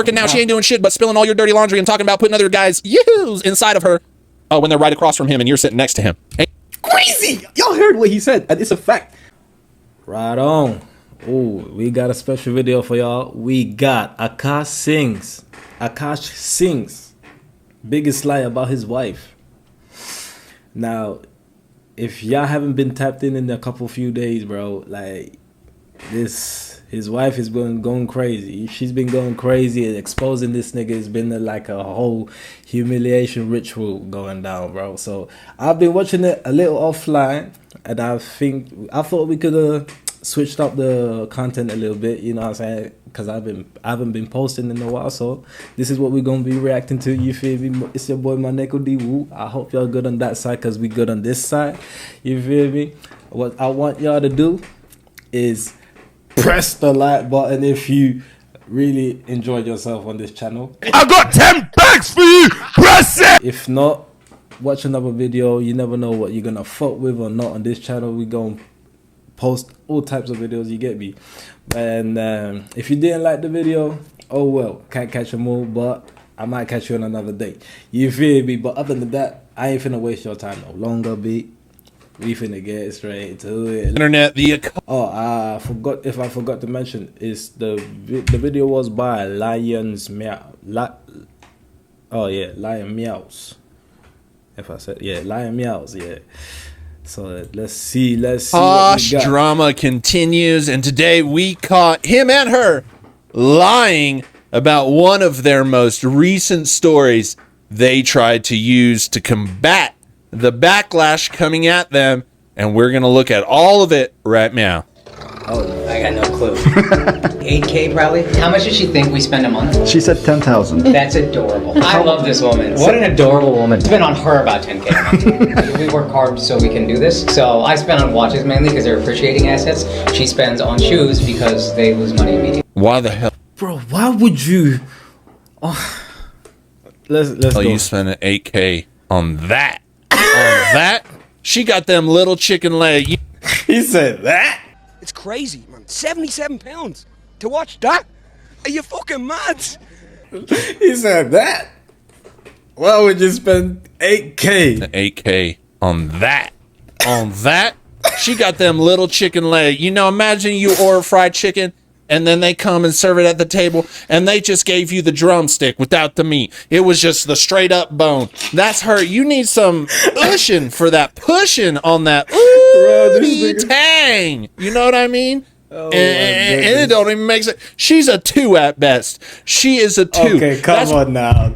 working now. She ain't doing shit but spilling all your dirty laundry and talking about putting other guys' yoo's inside of her. Oh, when they're right across from him and you're sitting next to him. Hey. Crazy! Y'all heard what he said, and it's a fact. Right on. Oh, we got a special video for y'all. We got Akaash Singh's biggest lie about his wife. Now, if y'all haven't been tapped in a few days, bro, like his wife has been going crazy. She's been going crazy and exposing this nigga. Has been like a whole humiliation ritual going down, bro. So I've been watching it a little offline, and I thought we could have switched up the content a little bit. You know what I'm saying? Because I haven't been posting in a while. So this is what we're gonna be reacting to. You feel me? It's your boy MANEKO.D. I hope y'all good on that side, because we good on this side. You feel me? What I want y'all to do is press the like button if you really enjoyed yourself on this channel. I got 10 bags for you. Press it. If not, watch another video. You never know what you're gonna fuck with or not on this channel. We gonna post all types of videos, you get me. And if you didn't like the video, oh well, can't catch them all, but I might catch you on another day. You feel me? But other than that, I ain't finna waste your time no longer, B. We finna get straight to it. Internet, I forgot to mention, is the video was by Lion Meows. If I said, yeah, Lion Meows, yeah. So let's see. Posh drama continues, and today we caught him and her lying about one of their most recent stories they tried to use to combat the backlash coming at them, and we're gonna look at all of it right now. Oh, I got no clue. 8K probably? How much does she think we spend a month? She said 10,000. That's adorable. I love this woman. What an adorable woman. Spend on her about 10K a month. We work hard so we can do this. So I spend on watches mainly because they're appreciating assets. She spends on shoes because they lose money immediately. Why the hell? Bro, why would you? Oh, let's go. You spending 8K on that? On that? She got them little chicken leg. He said that? It's crazy, man. 77 pounds to watch that? Are you fucking mad? He said that? Why would you spend 8K? 8K on that? On that? She got them little chicken leg. You know, imagine you order fried chicken, and then they come and serve it at the table, and they just gave you the drumstick without the meat. It was just the straight up bone. That's her. You need some pushing for that. Pushing on that. Ooh, tang. You know what I mean? Oh, and it don't even make sense. She's a 2 at best. She is a 2. Okay, come on now.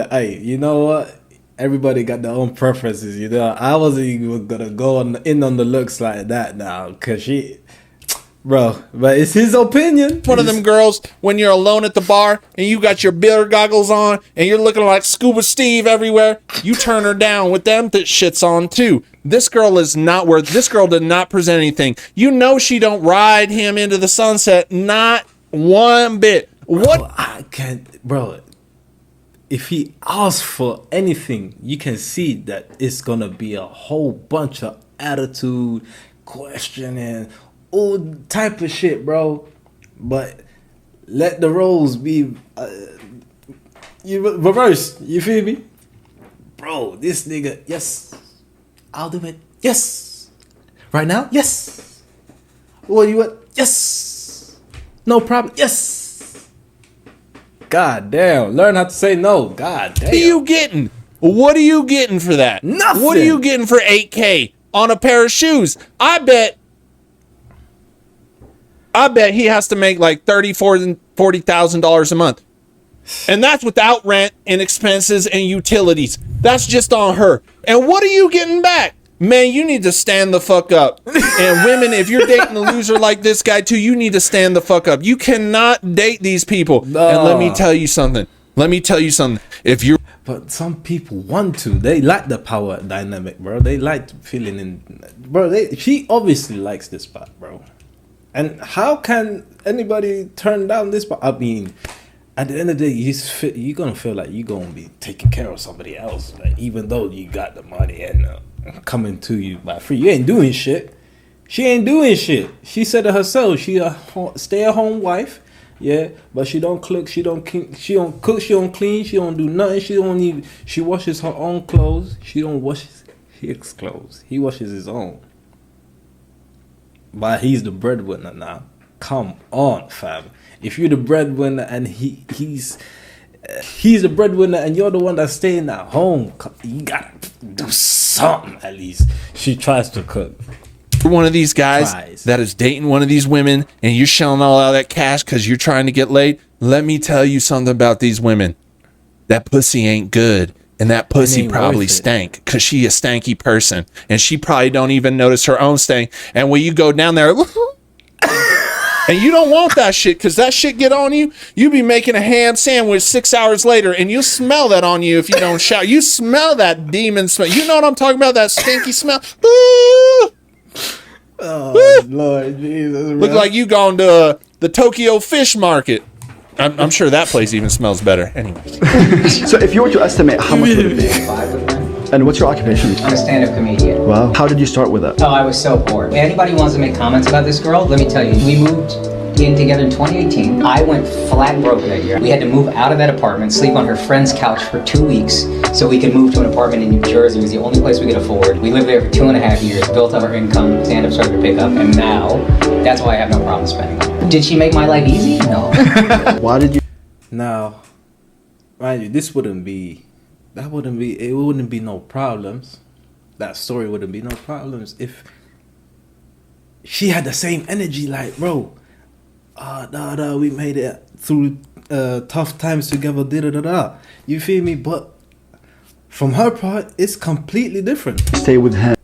Hey, you know what? Everybody got their own preferences, you know. I wasn't even gonna go in on the looks like that now, because she... Bro, but it's his opinion. One of them girls, when you're alone at the bar and you got your beer goggles on and you're looking like Scuba Steve everywhere, you turn her down with them that shit's on too. This girl is not worth. This girl did not present anything. You know she don't ride him into the sunset, not one bit. What? Bro, I can't, bro. If he asks for anything, you can see that it's gonna be a whole bunch of attitude, questioning, all type of shit, bro. But let the roles be reversed. You feel me, bro? This nigga, yes, I'll do it. Yes, right now, yes. What do you want? Yes, no problem. Yes. God damn, learn how to say no. God damn. What are you getting? What are you getting for that? Nothing. What are you getting for 8K on a pair of shoes? I bet he has to make like $40,000 a month. And that's without rent and expenses and utilities. That's just on her. And what are you getting back? Man, you need to stand the fuck up. And women, if you're dating a loser like this guy too, you need to stand the fuck up. You cannot date these people. No. And let me tell you something. If you're... But some people want to. They like the power dynamic, bro. They like feeling in... Bro, she obviously likes this spot, bro. And how can anybody turn down this part? I mean, at the end of the day, you're going to feel like you're going to be taking care of somebody else. Like, even though you got the money and coming to you by free. You ain't doing shit. She ain't doing shit. She said it herself. She a stay-at-home wife. Yeah, but she don't cook, she don't clean, she don't cook, she don't clean, she don't do nothing. She washes her own clothes. She don't wash his clothes. He washes his own. But he's the breadwinner now. Come on, fam. If you're the breadwinner and he's the breadwinner and you're the one that's staying at home, you gotta do something at least. She tries to cook. You're one of these guys that is dating one of these women and you're shelling all out that cash because you're trying to get laid. Let me tell you something about these women. That pussy ain't good. And that pussy probably stank because she a stanky person. And she probably don't even notice her own stank. And when you go down there and you don't want that shit because that shit get on you, you be making a ham sandwich 6 hours later and you smell that on you if you don't shower. You smell that demon smell. You know what I'm talking about? That stinky smell. Oh, Lord Jesus. Bro. Look like you gone to the Tokyo fish market. I'm sure that place even smells better. Anyway. So if you were to estimate, how much would it be? 5 with men. And what's your occupation? I'm a stand-up comedian. Wow. How did you start with it? Oh, I was so bored. Anybody wants to make comments about this girl? Let me tell you, we moved in together in 2018. I went flat broke that year. We had to move out of that apartment, sleep on her friend's couch for 2 weeks so we could move to an apartment in New Jersey. It was the only place we could afford. We lived there for 2.5 years, built up our income, stand-up started to pick up, and now that's why I have no problem spending on it. Did she make my life easy? No. Why did you? Now, mind you, it wouldn't be no problems. That story wouldn't be no problems if she had the same energy, like, bro, we made it through tough times together, da-da-da-da. You feel me? But from her part, it's completely different. Stay with him.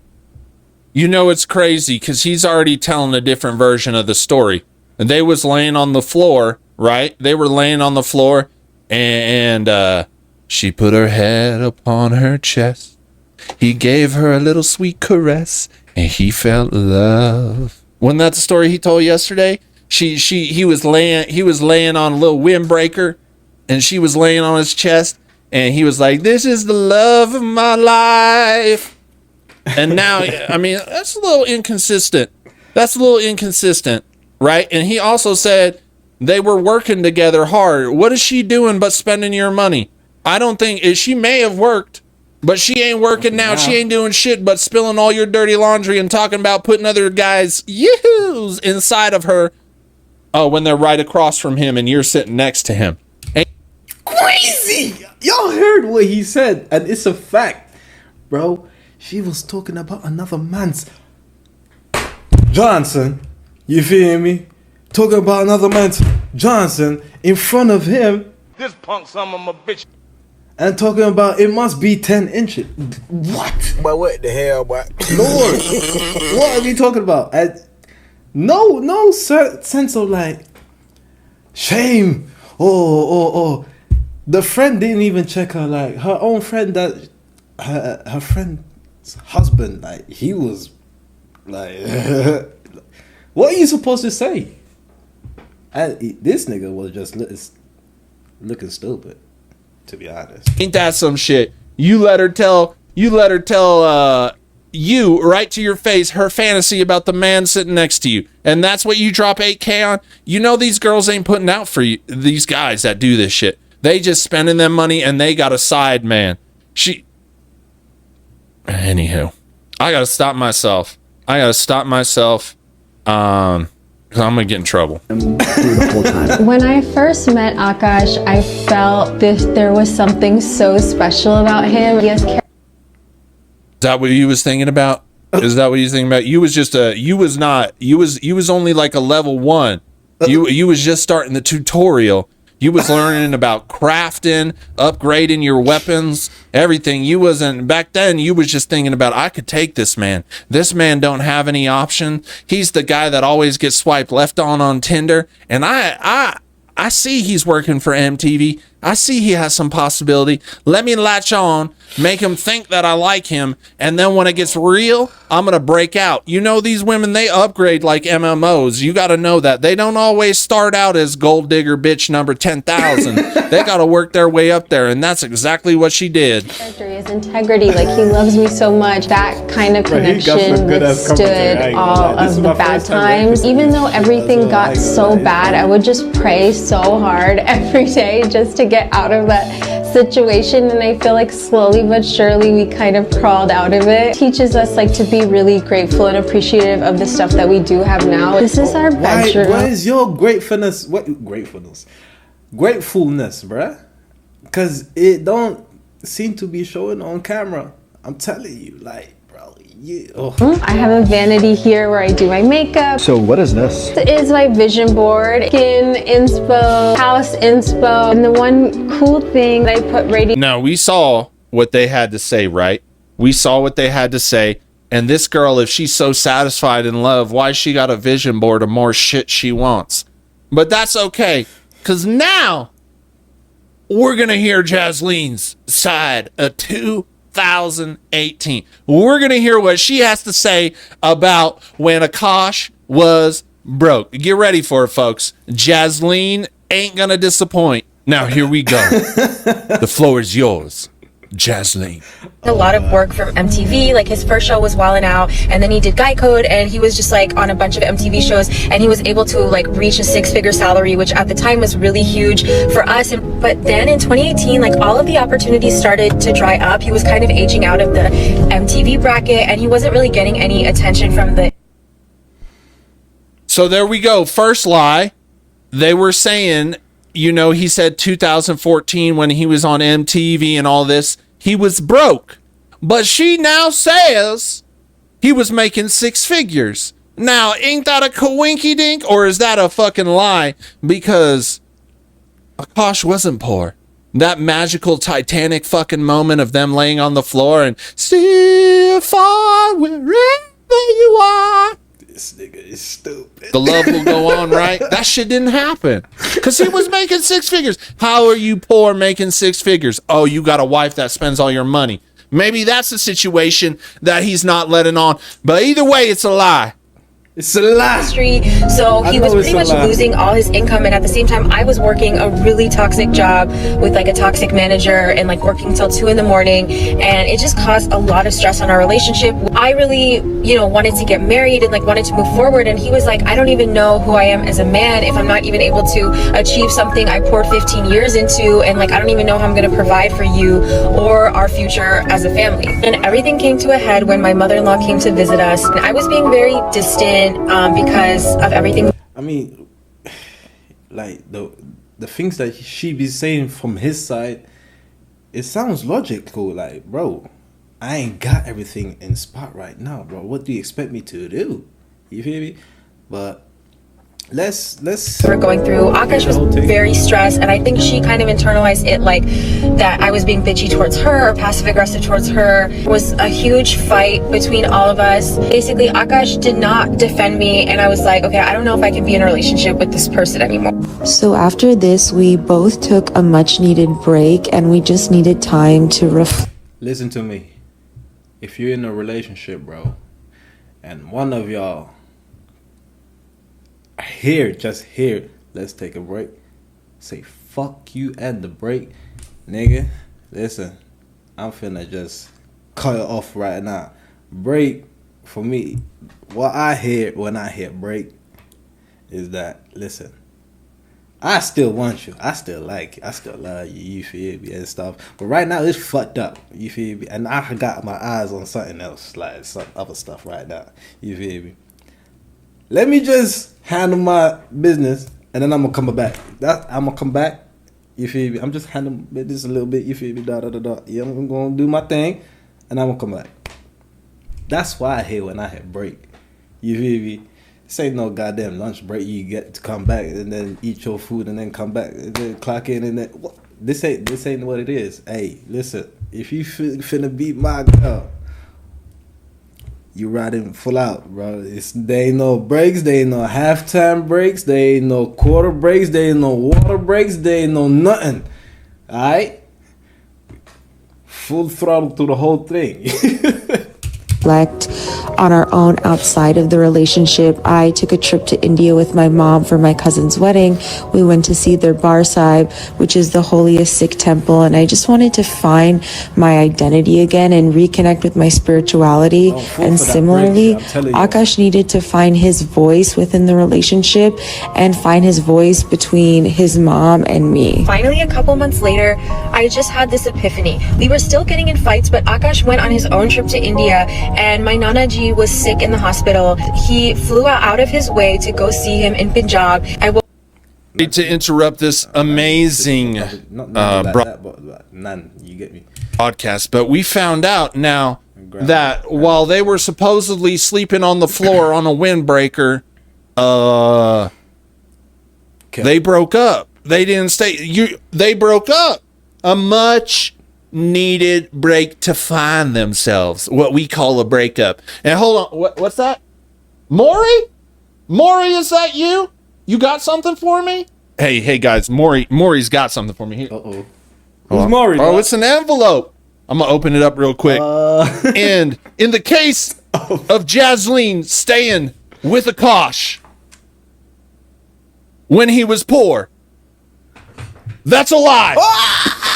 You know it's crazy because he's already telling a different version of the story. And they was laying on the floor, right? They were laying on the floor, and she put her head upon her chest. He gave her a little sweet caress, and he felt love. Wasn't that the story he told yesterday? He was laying on a little windbreaker, and she was laying on his chest, and he was like, "This is the love of my life." And now, I mean, that's a little inconsistent. Right? And he also said they were working together hard. What is she doing but spending your money? I don't think she may have worked, but she ain't working now. She ain't doing shit but spilling all your dirty laundry and talking about putting other guys' yoo-hoos inside of her. Oh, when they're right across from him and you're sitting next to him. Crazy! Y'all heard what he said, and it's a fact, bro. She was talking about another man's Johnson. You feel me? Talking about another man's Johnson in front of him. This punk son of a bitch. And talking about it must be 10 inches. What? But what the hell, boy? Lord, what are we talking about? No sense of like shame. Oh. The friend didn't even check her. Like her own friend, that her friend's husband, like he was like, what are you supposed to say? This nigga was just looking stupid, to be honest. Ain't that some shit? You let her tell you right to your face her fantasy about the man sitting next to you, and that's what you drop 8K on. You know these girls ain't putting out for you. These guys that do this shit, they just spending them money and they got a side man. Anywho, I gotta stop myself. Because I'm gonna get in trouble. When I first met Akaash, I felt there was something so special about him. Is that what you was thinking about? You was only like a level 1. You was just starting the tutorial. You was learning about crafting, upgrading your weapons, everything. You wasn't, back then, you was just thinking about, I could take this man. This man don't have any option. He's the guy that always gets swiped left on Tinder. And I see he's working for MTV. I see he has some possibility. Let me latch on, make him think that I like him, and then when it gets real, I'm gonna break out. You know, these women, they upgrade like MMOs. You gotta know that. They don't always start out as gold digger bitch number 10,000. They gotta work their way up there, and that's exactly what she did. His integrity, like he loves me so much. That kind of connection withstood all of the bad times. Even though everything got so bad, I would just pray so hard every day just to get out of that situation, and I feel like slowly but surely we kind of crawled out of it. It teaches us like to be really grateful and appreciative of the stuff that we do have now. This is our bedroom. Why is your gratefulness, bruh? Because it don't seem to be showing on camera. I'm telling you, like, bro, yeah. I have a vanity here where I do my makeup. So what is this? This is my vision board, skin inspo, house inspo, and the one cool thing that I put right in. Now, we saw what they had to say, right? We saw what they had to say. And this girl, if she's so satisfied in love, why she got a vision board of more shit she wants? But that's okay, because now we're going to hear Jaslene's side of 2018. We're going to hear what she has to say about when Akaash was broke. Get ready for it, folks. Jaslene ain't going to disappoint. Now, here we go. The floor is yours, Jasleen. A lot of work from MTV. Like his first show was Wildin' Out, and then he did Guy Code, and he was just like on a bunch of MTV shows, and he was able to like reach a 6-figure salary, which at the time was really huge for us. But then in 2018, like all of the opportunities started to dry up. He was kind of aging out of the MTV bracket, and he wasn't really getting any attention from the. So there we go. First lie. They were saying, you know, he said 2014 when he was on MTV and all this, he was broke. But she now says he was making 6 figures. Now, ain't that a coinky dink, or is that a fucking lie? Because Akaash wasn't poor. That magical Titanic fucking moment of them laying on the floor and still far wherever you are. This nigga is stupid. The love will go on, right? That shit didn't happen because he was making 6 figures. How are you poor making 6 figures? Oh, you got a wife that spends all your money. Maybe that's the situation that he's not letting on. But either way, it's a lie. It's a lie. So he was pretty much losing all his income, and at the same time I was working a really toxic job with like a toxic manager and like working till 2 in the morning, and it just caused a lot of stress on our relationship. I really, you know, wanted to get married and like wanted to move forward, and he was like, I don't even know who I am as a man if I'm not even able to achieve something I poured 15 years into, and like I don't even know how I'm going to provide for you or our future as a family. And everything came to a head when my mother-in-law came to visit us, and I was being very distant because of everything. I mean, like the things that she be saying from his side, it sounds logical. Like, bro, I ain't got everything in spot right now, bro. What do you expect me to do? You feel me? But let's we're going through. Akaash was very stressed, and I think she kind of internalized it like that I was being bitchy towards her or passive aggressive towards her. It was a huge fight between all of us. Basically, Akaash did not defend me, and I was like, okay, I don't know if I can be in a relationship with this person anymore. So after this, we both took a much needed break, and we just needed time to listen to me. If you're in a relationship, bro, and one of y'all just here, let's take a break, say fuck you and the break, nigga, listen, I'm finna just cut it off right now. Break, for me, what I hear when I hear break is that, listen, I still want you, I still like you, I still love you, you feel me, and stuff, but right now it's fucked up, you feel me, and I got my eyes on something else, like some other stuff right now, you feel me. Let me just handle my business, and then I'm gonna come back. I'm gonna come back. You feel me? I'm just handling business a little bit. You feel me? Yeah, I'm gonna do my thing, and I'm gonna come back. That's why I hate when I hit break. You feel me? This ain't no goddamn lunch break. You get to come back and then eat your food and then come back and then clock in and then what? This ain't what it is. Hey, listen. If you finna beat my girl, you riding full out, bro. There ain't no breaks, there ain't no halftime breaks, there ain't no quarter breaks, there ain't no water breaks, there ain't no nothing. Alright? Full throttle to the whole thing. reflect on our own outside of the relationship. I took a trip to India with my mom for my cousin's wedding. We went to see their Bar Sahib, which is the holiest Sikh temple, and I just wanted to find my identity again and reconnect with my spirituality. And similarly, Akaash needed to find his voice within the relationship and find his voice between his mom and me. Finally, a couple months later, I just had this epiphany. We were still getting in fights, but Akaash went on his own trip to India, and my Nana Ji was sick in the hospital. He flew out of his way to go see him in Punjab. Need to interrupt this amazing podcast, but we found out now that while they were supposedly sleeping on the floor on a windbreaker, they broke up. They didn't stay. They broke up. A much needed break to find themselves. What we call a breakup. And hold on, what's that? Maury? Maury, is that you? You got something for me? Hey guys, Maury's got something for me here. Uh-oh. Who's Maury? Oh, it's an envelope. I'm gonna open it up real quick. And in the case of Jasleen staying with Akaash when he was poor, that's a lie.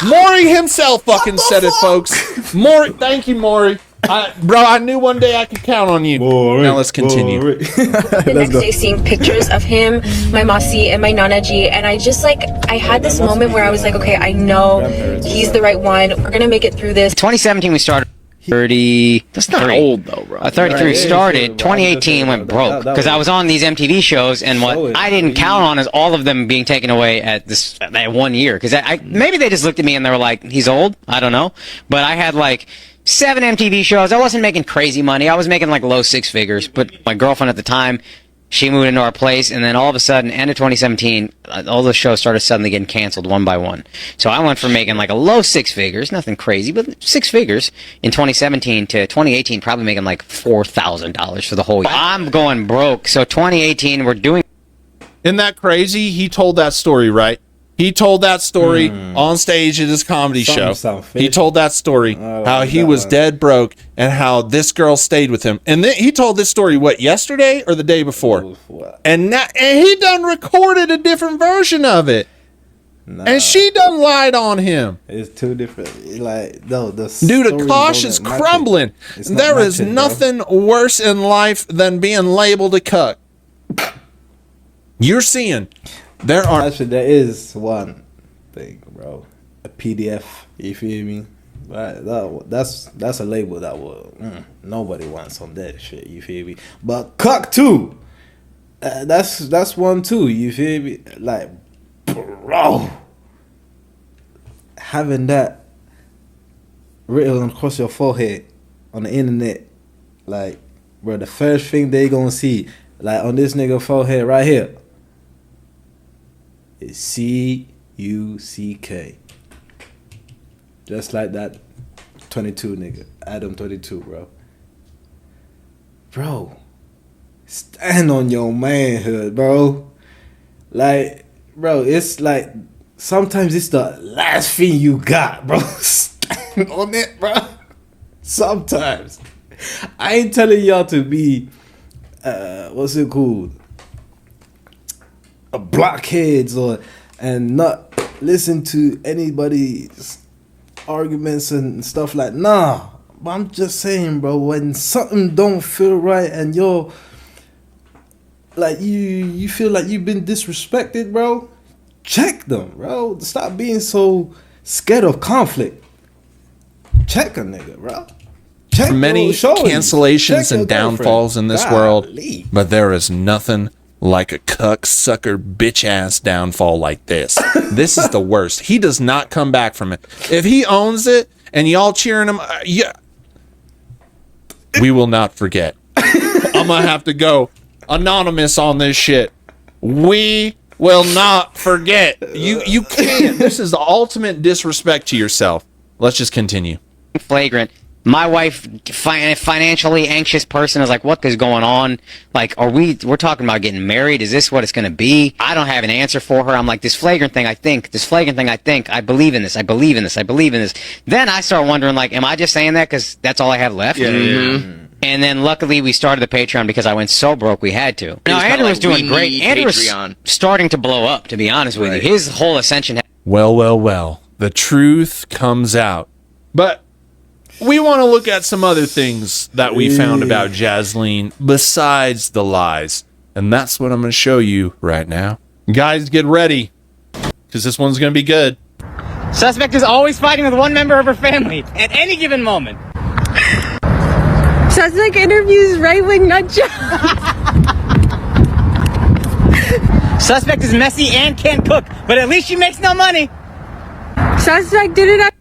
Maury himself fucking said it, folks. Maury, thank you, Maury. I knew one day I could count on you. Now let's continue. The next day, seeing pictures of him, my Masi, and my Nana Ji, and I just I had this moment where I was like, okay, I know he's the right one. We're gonna make it through this. 2017 we started. 30. That's not old though, bro. 33 started. 2018 went broke because I was on these MTV shows, and what I didn't count on is all of them being taken away at that 1 year. Because maybe they just looked at me and they were like, "He's old." I don't know, but I had 7 MTV shows. I wasn't making crazy money. I was making low 6 figures. But my girlfriend at the time, she moved into our place, and then all of a sudden, end of 2017, all the shows started suddenly getting canceled one by one. So I went from making a low 6 figures, nothing crazy, but 6 figures in 2017 to 2018, probably making $4,000 for the whole year. I'm going broke. So 2018, we're doing. Isn't that crazy? He told that story, right? He told that story on stage at his comedy show. He told that story, how he was dead broke and how this girl stayed with him. And then he told this story, yesterday or the day before? And he done recorded a different version of it. And she done lied on him. It's two different. Dude, Akaash is crumbling. There is nothing worse in life than being labeled a cuck. You're seeing. There is one thing, bro. A PDF. You feel me? That's a label that nobody wants on that shit. You feel me? But cuck too. That's one too. You feel me? Bro, having that written across your forehead on the internet, bro, the first thing they gonna see, on this nigga forehead right here. It's C-U-C-K. Just like that 22 nigga. Adam 22, bro. Bro. Stand on your manhood, bro. Bro, it's sometimes it's the last thing you got, bro. Stand on it, bro. Sometimes. I ain't telling y'all to be, what's it called? Blockheads and not listen to anybody's arguments and stuff nah. But I'm just saying, bro, when something don't feel right and you're you feel like you've been disrespected, bro, check them, bro. Stop being so scared of conflict. Check a nigga, bro. Check many cancellations and downfalls in this world, but there is nothing like a cuck sucker bitch ass downfall like this. This is the worst. He does not come back from it. If he owns it and y'all cheering him, we will not forget. I'm gonna have to go anonymous on this shit. We will not forget. You can't. This is the ultimate disrespect to yourself. Let's just continue. Flagrant. My wife, financially anxious person, is like, what is going on? Like, we're talking about getting married? Is this what it's going to be? I don't have an answer for her. I'm like, this flagrant thing, I think, I believe in this, I believe in this. Then I start wondering, like, am I just saying that because that's all I have left? Yeah. And then luckily we started the Patreon because I went so broke we had to. No, Andrew was doing great. Andrew was starting to blow up, to be honest with you. His whole ascension. Well. The truth comes out. But we want to look at some other things that we found about Jasleen besides the lies. And that's what I'm going to show you right now. Guys, get ready, because this one's going to be good. Suspect is always fighting with one member of her family at any given moment. Suspect interviews right-wing nut job. Suspect is messy and can't cook, but at least she makes no money. Suspect did it.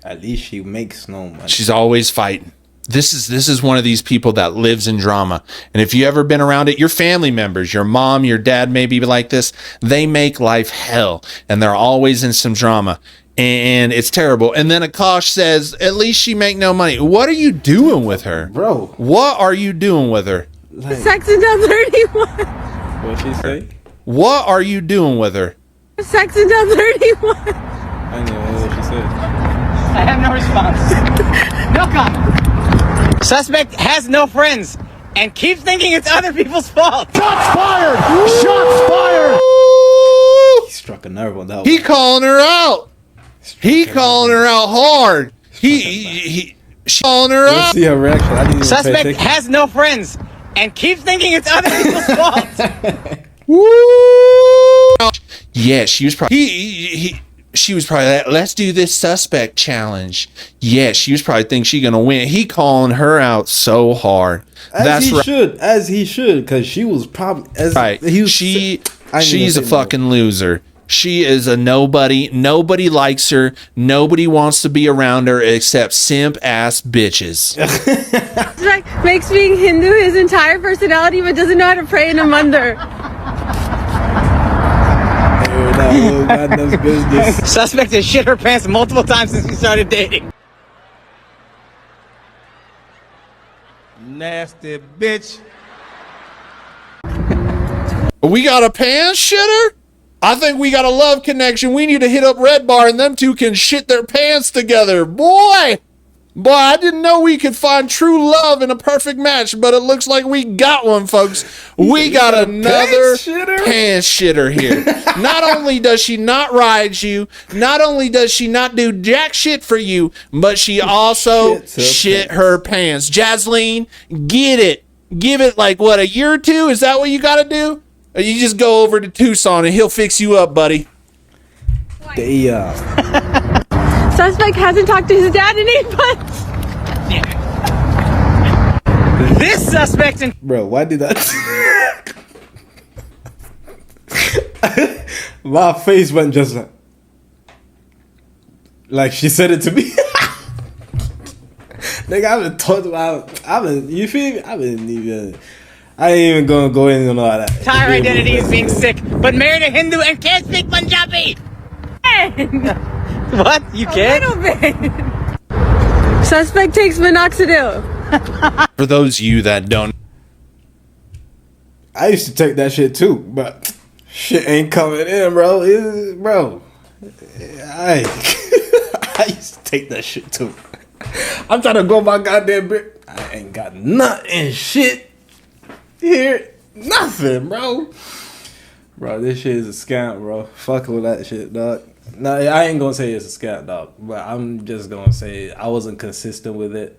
At least she makes no money. She's always fighting. This is one of these people that lives in drama. And if you ever been around it, your family members, your mom, your dad may be like this. They make life hell, and they're always in some drama. And it's terrible. And then Akaash says, at least she make no money. What are you doing with her? Bro. What are you doing with her? Like, Sex until 31. What'd she say? What are you doing with her? Sex until 31. I know what she said. I have no response. No comment. Suspect has no friends and keeps thinking it's other people's fault. Shots fired! Shots fired! He struck a nerve on that one. He calling her out. He calling her out hard. He calling her Let's out. see her reaction. I didn't even Suspect has no friends and keeps thinking it's other people's fault. Woo! Yeah, she was probably she was probably like, let's do this suspect challenge. Yeah, she was probably thinking she gonna win. He calling her out so hard. As he should, because she was probably right. She's a fucking loser. She is a nobody. Nobody likes her. Nobody wants to be around her except simp ass bitches. Suspect makes being Hindu his entire personality, but doesn't know how to pray in a mandir. Suspect has shit her pants multiple times since we started dating. Nasty bitch. We got a pants shitter? I think we got a love connection. We need to hit up Red Bar and them two can shit their pants together. Boy, I didn't know we could find true love in a perfect match, but it looks like we got one, folks. We got another pants shitter here. Not only does she not ride you, not only does she not do jack shit for you, but she also shit her pants. Jasleen, get it. Give it like, what, a year or two? Is that what you got to do? Or you just go over to Tucson and he'll fix you up, buddy. Suspect hasn't talked to his dad in 8 months. This suspect and bro, why did that? My face went just like she said it to me. Nigga, I haven't talked about. You feel me? I ain't even gonna go in and all that. entire identity is being sick, but married a Hindu and can't speak Punjabi. What? You can't? A little bit. Suspect takes minoxidil. For those of you that don't, I used to take that shit too, but shit ain't coming in, bro. I used to take that shit too. I'm trying to go my goddamn bit. I ain't got nothing shit here. Nothing, bro. Bro, this shit is a scam, bro. Fuck with that shit, dog. No, I ain't gonna say it's a scam, dog. But I'm just gonna say I wasn't consistent with it.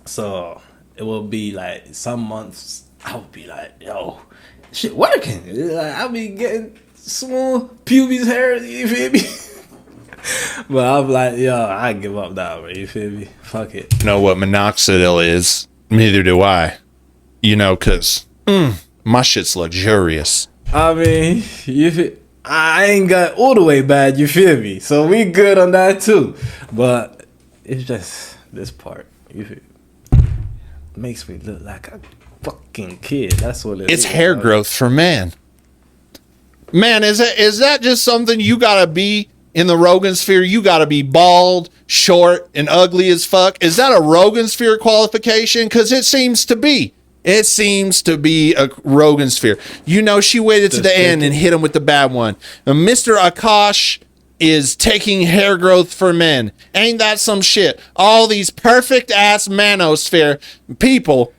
So it will be like some months I would be like, yo, shit working. Like, I'll be getting small pubes hair, you feel me? But I'm like, yo, I give up now, bro. You feel me? Fuck it. know what minoxidil is. Neither do I. You know, cause my shit's luxurious. I mean, I ain't got all the way bad, you feel me? So we good on that too. But it's just this part, you feel me? Makes me look like a fucking kid. That's what it is. It's hair growth for man. Man, is that just something you gotta be in the Rogan sphere, you got to be bald, short, and ugly as fuck. Is that a Rogan sphere qualification? Because it seems to be. It seems to be a Rogan sphere. You know, she waited to the end and hit him with the bad one. Mr. Akaash is taking hair growth for men. Ain't that some shit? All these perfect ass manosphere people.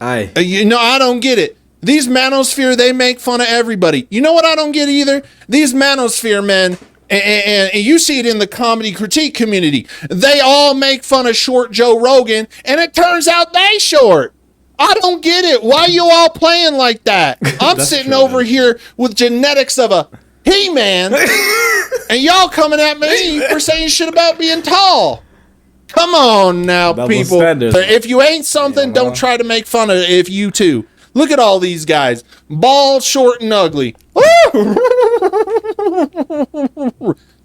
You know, I don't get it. These manosphere, they make fun of everybody. You know what I don't get either? These manosphere men, and you see it in the comedy critique community, they all make fun of short Joe Rogan, and it turns out they short. I don't get it. Why you all playing like that? I'm sitting over here with genetics of a He-Man, and y'all coming at me for saying shit about being tall. Come on now, people. If you ain't something, don't try to make fun of it if you too. Look at all these guys. Bald, short, and ugly.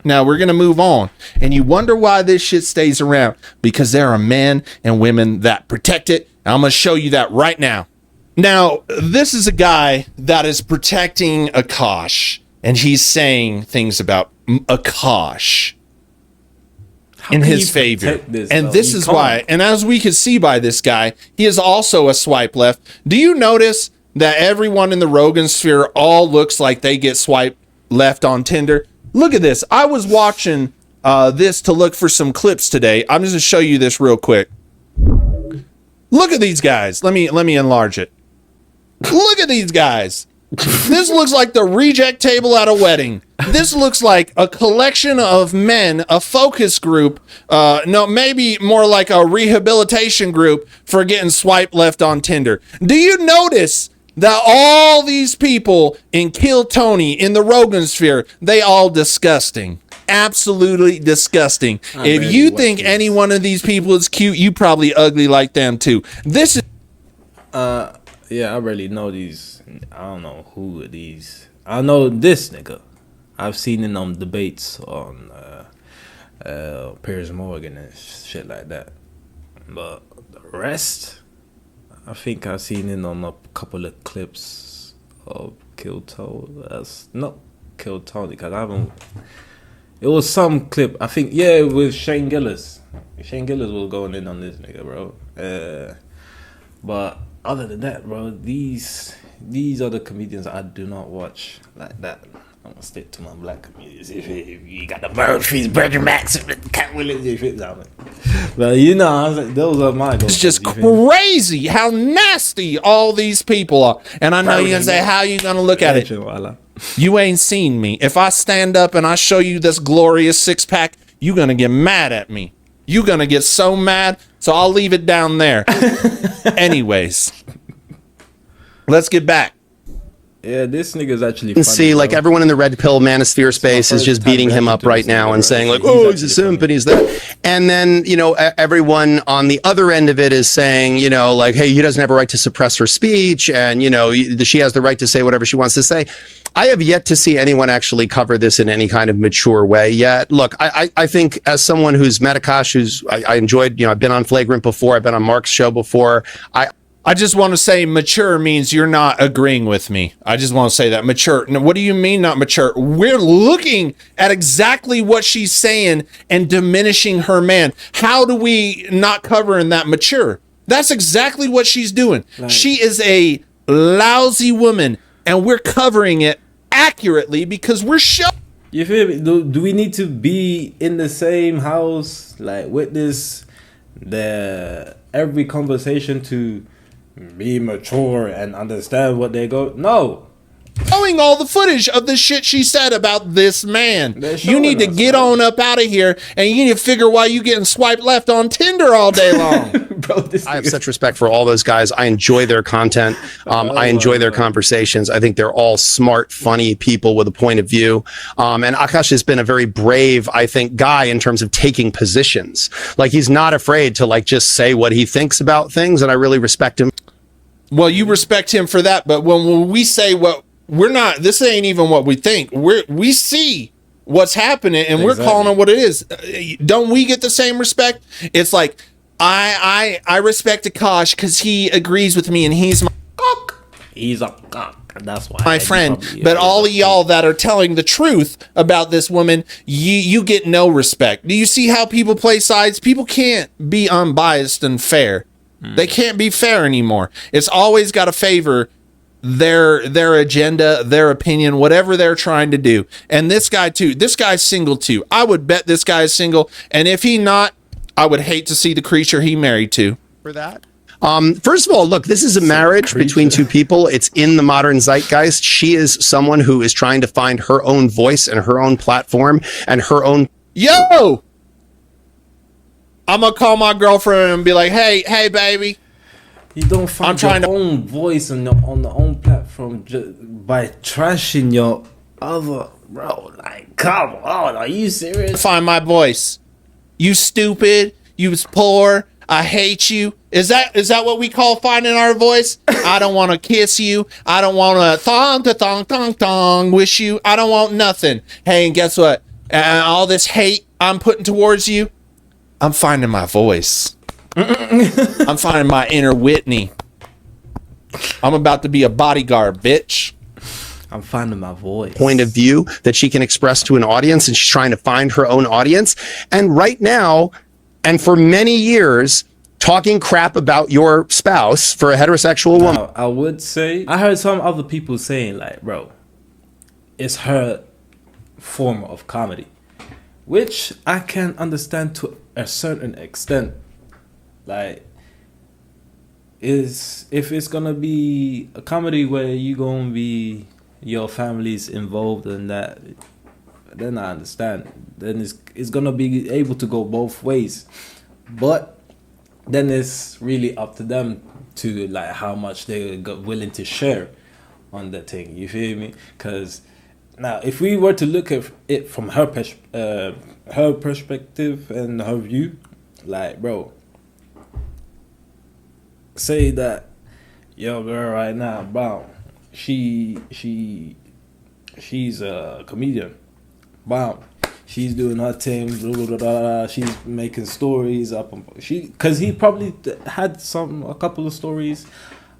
Now we're going to move on. And you wonder why this shit stays around. Because there are men and women that protect it. I'm going to show you that right now. Now, this is a guy that is protecting Akaash. And he's saying things about Akaash in his favor. This is why. And as we can see by this guy, he is also a swipe left. Do you notice that everyone in the Rogan sphere all looks like they get swiped left on Tinder? Look at this. I was watching this to look for some clips today. I'm just going to show you this real quick. Look at these guys. Let me enlarge it. Look at these guys. This looks like the reject table at a wedding. This looks like a collection of men, a focus group. No, maybe more like a rehabilitation group for getting swiped left on Tinder. Do you notice that all these people in Kill Tony, in the Rogan sphere, they all disgusting. Absolutely disgusting. If you think any one of these people is cute, you probably ugly like them too. This is... Yeah, I really know these. I don't know who are these. I know this nigga. I've seen him on debates on Piers Morgan and shit like that. But the rest, I think I've seen him on a couple of clips of Kill Tony. That's not Kill Tony, because I haven't. It was some clip, I think, yeah, with Shane Gillis. Shane Gillis was going in on this nigga, bro. But other than that, bro, these are the comedians I do not watch like that. I'm gonna stick to my black comedians. If you got the Murphys, Berger Max, Cat Williams, if it's out. But you know, those are my. It's just crazy how nasty all these people are. And I know you're gonna say, how you gonna look at it? You ain't seen me. If I stand up and I show you this glorious six pack, you gonna get mad at me. You gonna get so mad. So I'll leave it down there. Anyways, let's get back. Yeah, this nigga's actually funny. See, like, everyone in the red pill manosphere space is just beating him up right now and saying, like, oh, he's a simp and he's that. And then, you know, everyone on the other end of it is saying, you know, like, hey, he doesn't have a right to suppress her speech. And, you know, she has the right to say whatever she wants to say. I have yet to see anyone actually cover this in any kind of mature way yet. Look, I think as someone who's met Akaash, I enjoyed, you know, I've been on Flagrant before. I've been on Mark's show before. I just want to say mature means you're not agreeing with me. I just want to say that. Mature. Now, what do you mean not mature? We're looking at exactly what she's saying and diminishing her man. How do we not cover in that mature? That's exactly what she's doing. Nice. She is a lousy woman, and we're covering it accurately because we're showing. You feel me? Do we need to be in the same house, like, witness every conversation to be mature and understand what they go? No. Showing all the footage of the shit she said about this man. You need to get on up out of here, and you need to figure why you getting swiped left on Tinder all day long. Bro, I have such respect for all those guys. I enjoy their content. I enjoy their conversations. I think they're all smart, funny people with a point of view. And Akaash has been a very brave, I think, guy in terms of taking positions. Like, he's not afraid to, like, just say what he thinks about things, and I really respect him. Well, you respect him for that, but when we say what we're not, this ain't even what we think. We see what's happening, and we're calling it what it is. Don't we get the same respect? It's like I respect Akaash because he agrees with me, and he's my cock. He's a cock. That's why, my friend. But all of y'all that are telling the truth about this woman, you get no respect. Do you see how people play sides? People can't be unbiased and fair. They can't be fair anymore. It's always got to favor their agenda, their opinion, whatever they're trying to do. And this guy too. This guy's single too. I would bet this guy is single. And if he not, I would hate to see the creature he married to. For that. First of all, look, this is a marriage between two people. It's in the modern zeitgeist. She is someone who is trying to find her own voice and her own platform and her own. Yo, I'm gonna call my girlfriend and be like, hey, baby. You don't find your own voice on the own platform by trashing your other, bro. Like, come on, are you serious? Find my voice. You stupid. You was poor. I hate you. Is that what we call finding our voice? I don't want to kiss you. I don't want to thong wish you. I don't want nothing. Hey, and guess what? All this hate I'm putting towards you, I'm finding my voice. I'm finding my inner Whitney. I'm about to be a bodyguard, bitch. I'm finding my voice. Point of view that she can express to an audience, and she's trying to find her own audience. And right now, and for many years, talking crap about your spouse for a heterosexual woman. Now, I would say, I heard some other people saying, like, bro, it's her form of comedy, which I can understand to a certain extent. Like, if it's gonna be a comedy where you gonna be your family's involved in that, then I understand. Then it's gonna be able to go both ways, but then it's really up to them to like how much they're willing to share on that thing. You feel me? Because now, if we were to look at it from her perspective and her view, like, bro, say that yo girl right now, bro, she's a comedian, bam. She's doing her thing, blah, blah, blah, blah. She's making stories up. Because he probably had a couple of stories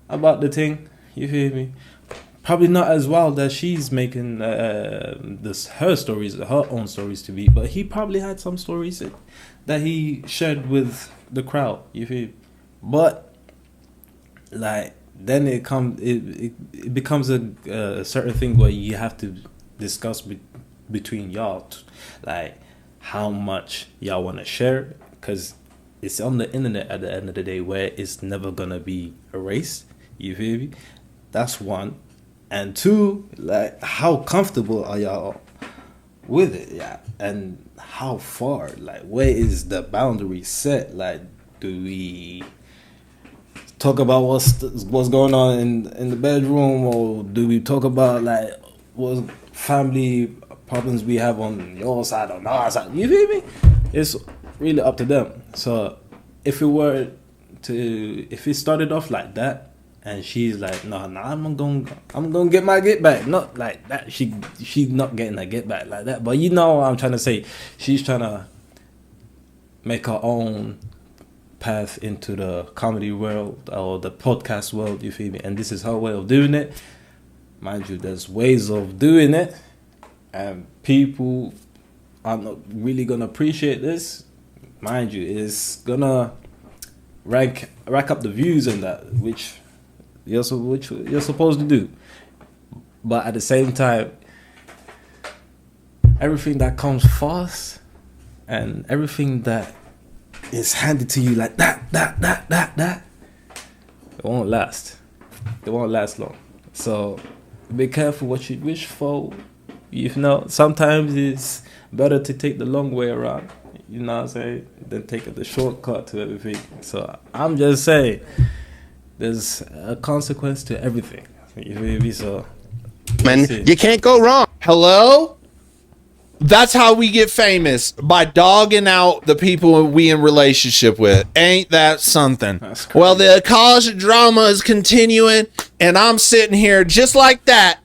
about the thing. You feel me? Probably not as wild as she's making her own stories to be. But he probably had some stories that he shared with the crowd. You feel me? But like then it becomes a certain thing where you have to discuss between y'all, like how much y'all want to share, because it's on the internet at the end of the day where it's never gonna be erased. You feel me? That's one. And two, like how comfortable are y'all with it? Yeah. And how far, like where is the boundary set? Like, do we talk about what's going on in the bedroom, or do we talk about like what family problems we have on your side or our side? You feel me? It's really up to them. So if it started off like that, and she's like, no, I'm gonna get my get back. Not like that. She's not getting a get back like that. But you know what I'm trying to say. She's trying to make her own path into the comedy world or the podcast world. You feel me? And this is her way of doing it. Mind you, there's ways of doing it, and people are not really gonna appreciate this. Mind you, it's gonna rack up the views and that, which you're supposed to do. But at the same time, everything that comes fast and everything that is handed to you like that, it won't last. It won't last long. So be careful what you wish for. You know, sometimes it's better to take the long way around, you know what I'm saying, than take the shortcut to everything. So I'm just saying, there's a consequence to everything. You feel me? So you can't go wrong. Hello? That's how we get famous, by dogging out the people we in relationship with. Ain't that something? Well, the Akaash drama is continuing, and I'm sitting here just like that,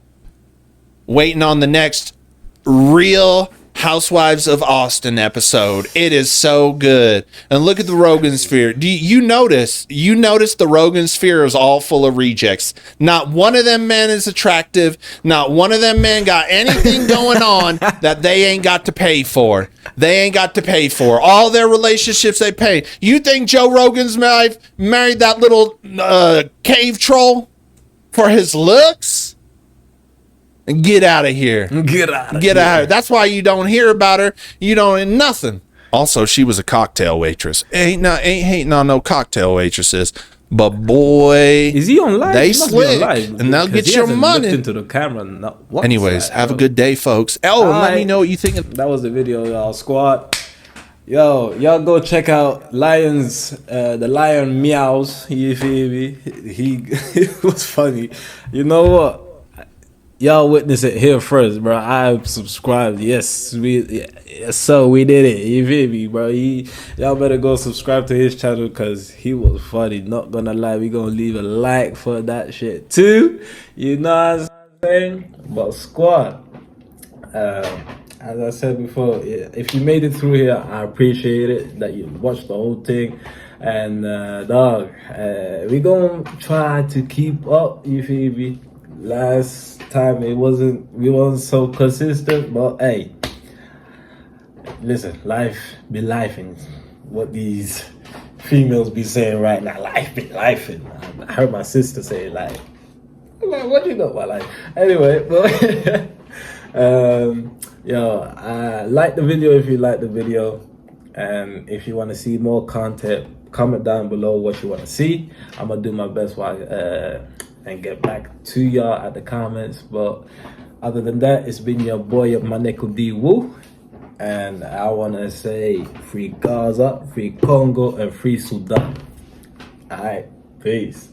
waiting on the next real Housewives of Austin episode. It is so good. And look at the Rogan sphere. Do you notice? You notice the Rogan sphere is all full of rejects. Not one of them men is attractive. Not one of them men got anything going on that they ain't got to pay for. They ain't got to pay for. All their relationships they pay. You think Joe Rogan's married that little cave troll for his looks? Get out of here. Get out of here. That's why you don't hear about her. You don't nothing. Also, she was a cocktail waitress. Ain't hating on no cocktail waitresses. But boy, is he on live? They slick, and they'll get your money. Into the camera. Anyways, have a good day, folks. Let me know what you think. That was the video, y'all. Squad. Yo, y'all go check out the lion meows. You feel me? It was funny. You know what? Y'all witness it here first, bro. I subscribed. Yes, we did it. You feel me, bro? Y'all better go subscribe to his channel because he was funny. Not gonna lie, we gonna leave a like for that shit too. You know what I'm saying? But squad, as I said before, if you made it through here, I appreciate it that you watched the whole thing. And dog, we gonna try to keep up. You feel me? Last time we wasn't so consistent, but hey, listen, life be lifing. What these females be saying right now, life be lifing. I heard my sister say it like, what do you know about life? Anyway, but like the video if you like the video, and if you want to see more content, comment down below what you want to see. I'm gonna do my best and get back to y'all at the comments. But other than that, it's been your boy MANEKO.D. D.WUU, and I want to say free Gaza, free Congo, and free Sudan. All right, peace.